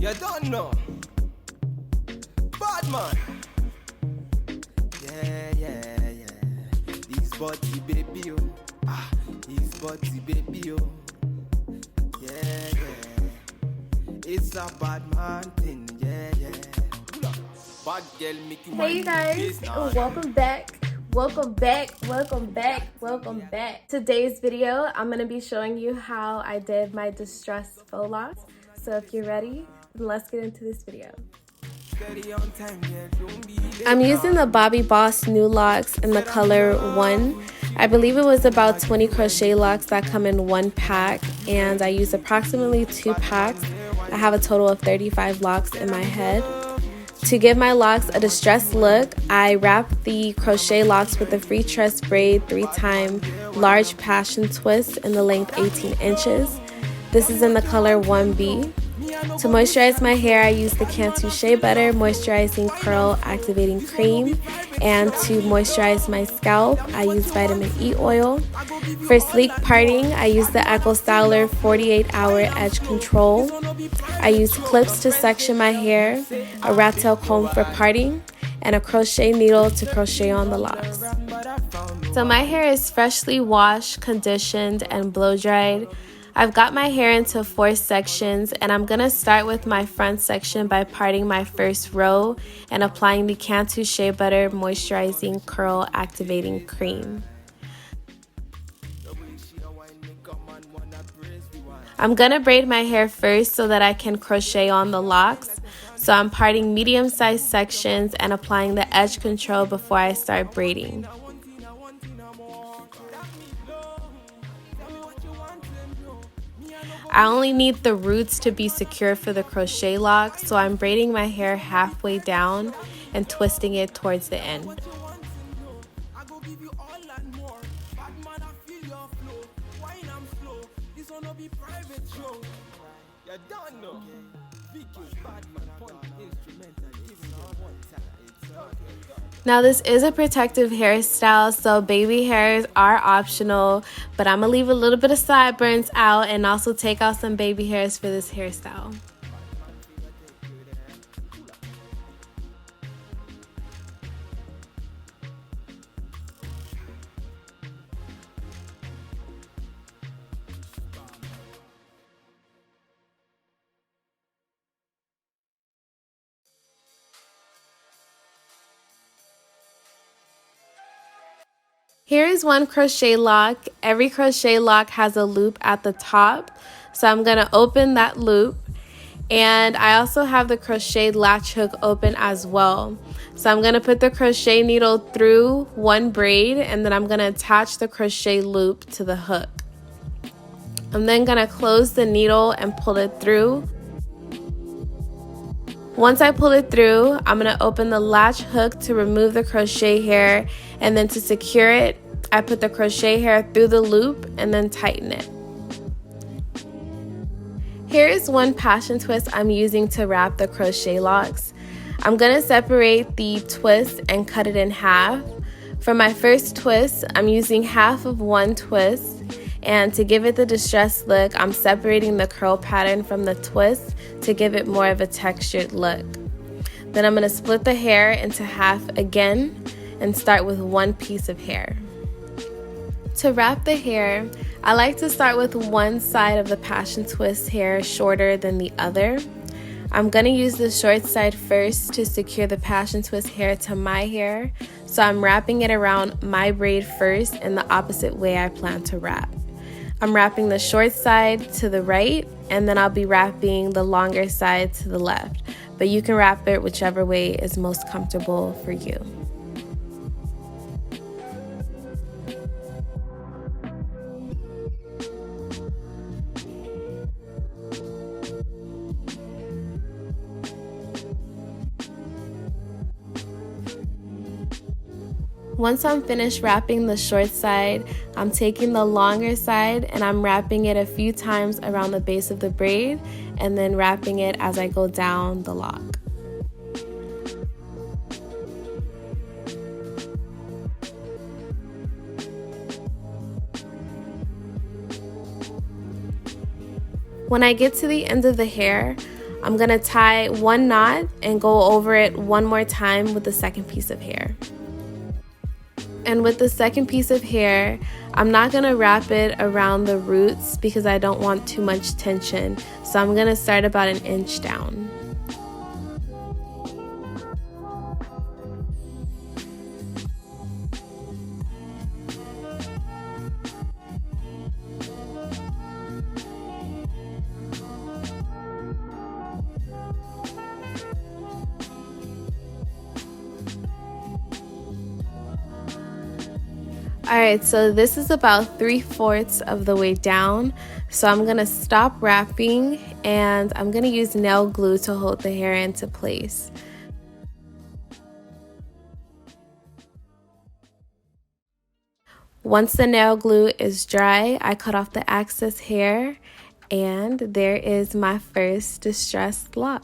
You don't know. Bad man. Yeah. This body baby, oh. Ah, this body baby, oh. Yeah. It's a bad man thing, yeah. Bad girl make you Hey you guys, welcome back. Today's video, I'm going to be showing you how I did my distressed faux locks. So if you're ready, let's get into this video. I'm using the Bobbi Boss Nu Locs in the color 1. I believe it was about 20 crochet locks that come in one pack, and I used approximately 2 packs. I have a total of 35 locks in my head. To give my locks a distressed look, I wrapped the crochet locks with a Freetress braid 3-time large passion twist in the length 18 inches. This is in the color 1B. To moisturize my hair, I used the Cantu Shea Butter Moisturizing Curl Activating Cream. And to moisturize my scalp, I used vitamin E oil. For sleek parting, I used the Echo Styler 48-hour edge control. I used clips to section my hair, a Rattail comb for parting, and a crochet needle to crochet on the locks. So my hair is freshly washed, conditioned, and blow dried. I've got my hair into 4 sections, and I'm going to start with my front section by parting my first row and applying the Cantu Shea Butter Moisturizing Curl Activating Cream. I'm going to braid my hair first so that I can crochet on the locks. So I'm parting medium-sized sections and applying the edge control before I start braiding. I only need the roots to be secure for the crochet lock, so I'm braiding my hair halfway down and twisting it towards the end. Now this is a protective hairstyle, so baby hairs are optional, but I'm going to leave a little bit of sideburns out and also take out some baby hairs for this hairstyle. Here is one crochet lock. Every crochet lock has a loop at the top, so I'm going to open that loop, and I also have the crochet latch hook open as well. So I'm going to put the crochet needle through one braid, and then I'm going to attach the crochet loop to the hook. I'm then going to close the needle and pull it through. Once I pull it through, I'm going to open the latch hook to remove the crochet hair, and then to secure it, I put the crochet hair through the loop and then tighten it. Here is one passion twist I'm using to wrap the crochet locks. I'm going to separate the twist and cut it in half. For my first twist, I'm using half of one twist, and to give it the distressed look, I'm separating the curl pattern from the twist to give it more of a textured look. Then I'm going to split the hair into half again and start with one piece of hair. To wrap the hair, I like to start with one side of the passion twist hair shorter than the other. I'm going to use the short side first to secure the passion twist hair to my hair, so I'm wrapping it around my braid first in the opposite way I plan to wrap. I'm wrapping the short side to the right, and then I'll be wrapping the longer side to the left, but you can wrap it whichever way is most comfortable for you. Once I'm finished wrapping the short side, I'm taking the longer side and I'm wrapping it a few times around the base of the braid and then wrapping it as I go down the lock. When I get to the end of the hair, I'm gonna tie one knot and go over it one more time with the second piece of hair. And with the second piece of hair, I'm not gonna wrap it around the roots because I don't want too much tension. So I'm gonna start about an inch down. Alright, so this is about 3/4 of the way down. So I'm going to stop wrapping and I'm going to use nail glue to hold the hair into place. Once the nail glue is dry, I cut off the excess hair and there is my first distressed lock.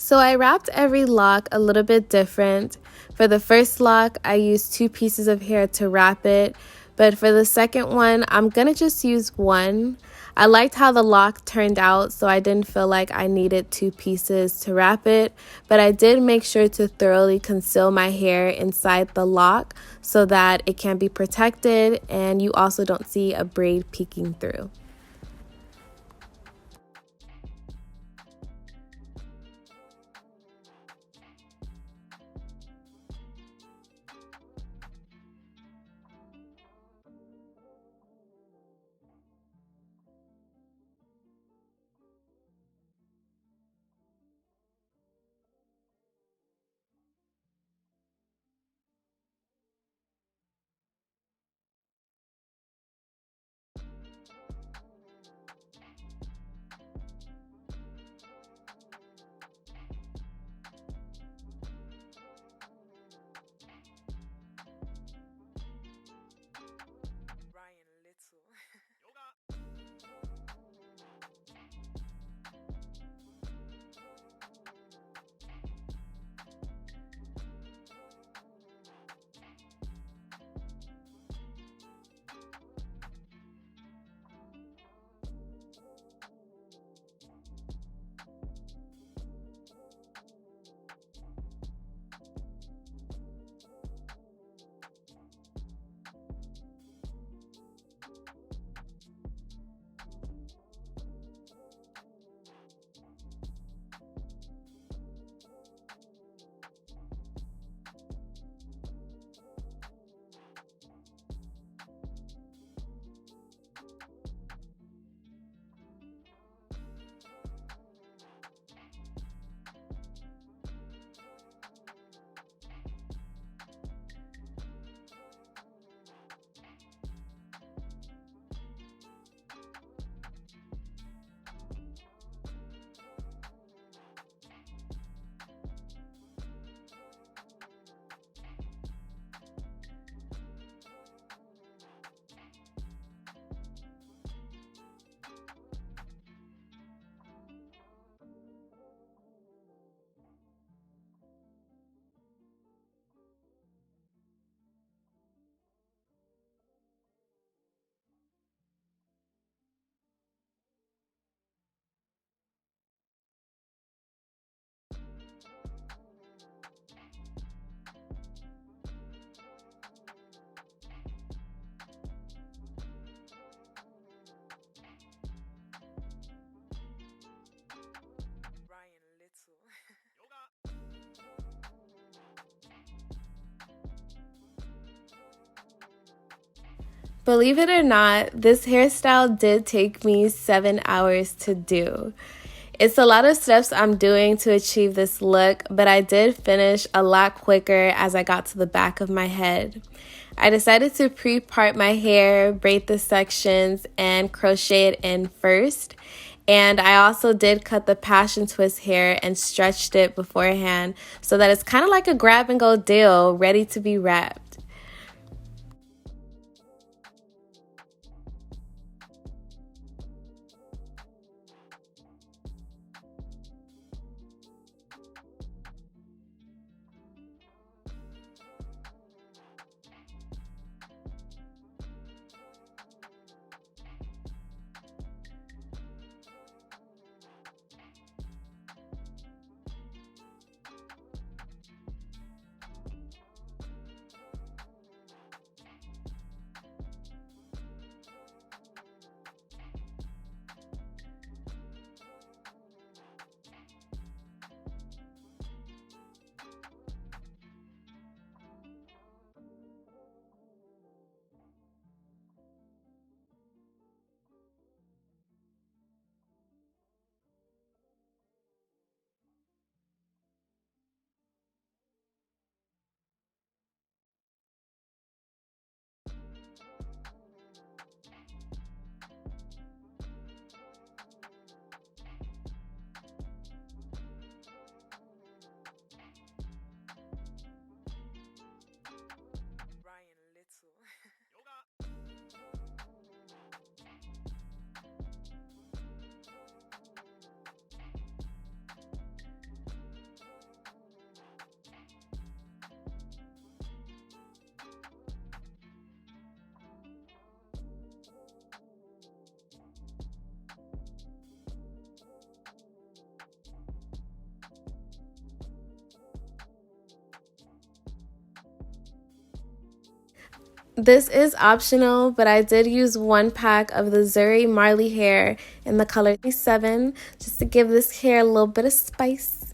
So I wrapped every lock a little bit different. For the first lock, I used 2 pieces of hair to wrap it, but for the second one, I'm gonna just use one. I liked how the lock turned out, so I didn't feel like I needed 2 pieces to wrap it, but I did make sure to thoroughly conceal my hair inside the lock so that it can be protected and you also don't see a braid peeking through. Believe it or not, this hairstyle did take me 7 hours to do. It's a lot of steps I'm doing to achieve this look, but I did finish a lot quicker as I got to the back of my head. I decided to pre-part my hair, braid the sections, and crochet it in first. And I also did cut the passion twist hair and stretched it beforehand so that it's kind of like a grab and go deal, ready to be wrapped. This is optional, but I did use 1 pack of the Zuri Marley hair in the color 7 just to give this hair a little bit of spice.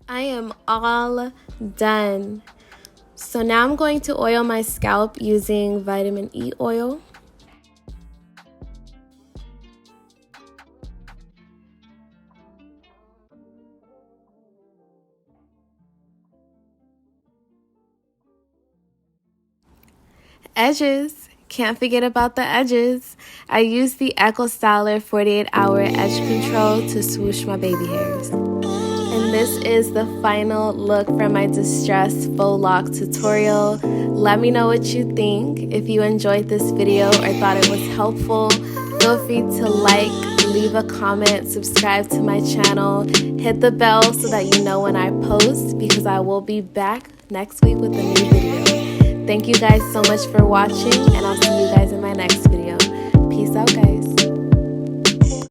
I am all done. So now I'm going to oil my scalp using vitamin E oil. edges. Can't forget about the edges. I use the Echo Styler 48-hour edge control to swoosh my baby hairs. And this is the final look from my distressed faux lock tutorial. Let me know what you think. If you enjoyed this video or thought it was helpful, feel free to like, leave a comment, subscribe to my channel, hit the bell so that you know when I post, because I will be back next week with a new video. Thank you guys so much for watching, and I'll see you guys in my next video. Peace out, guys.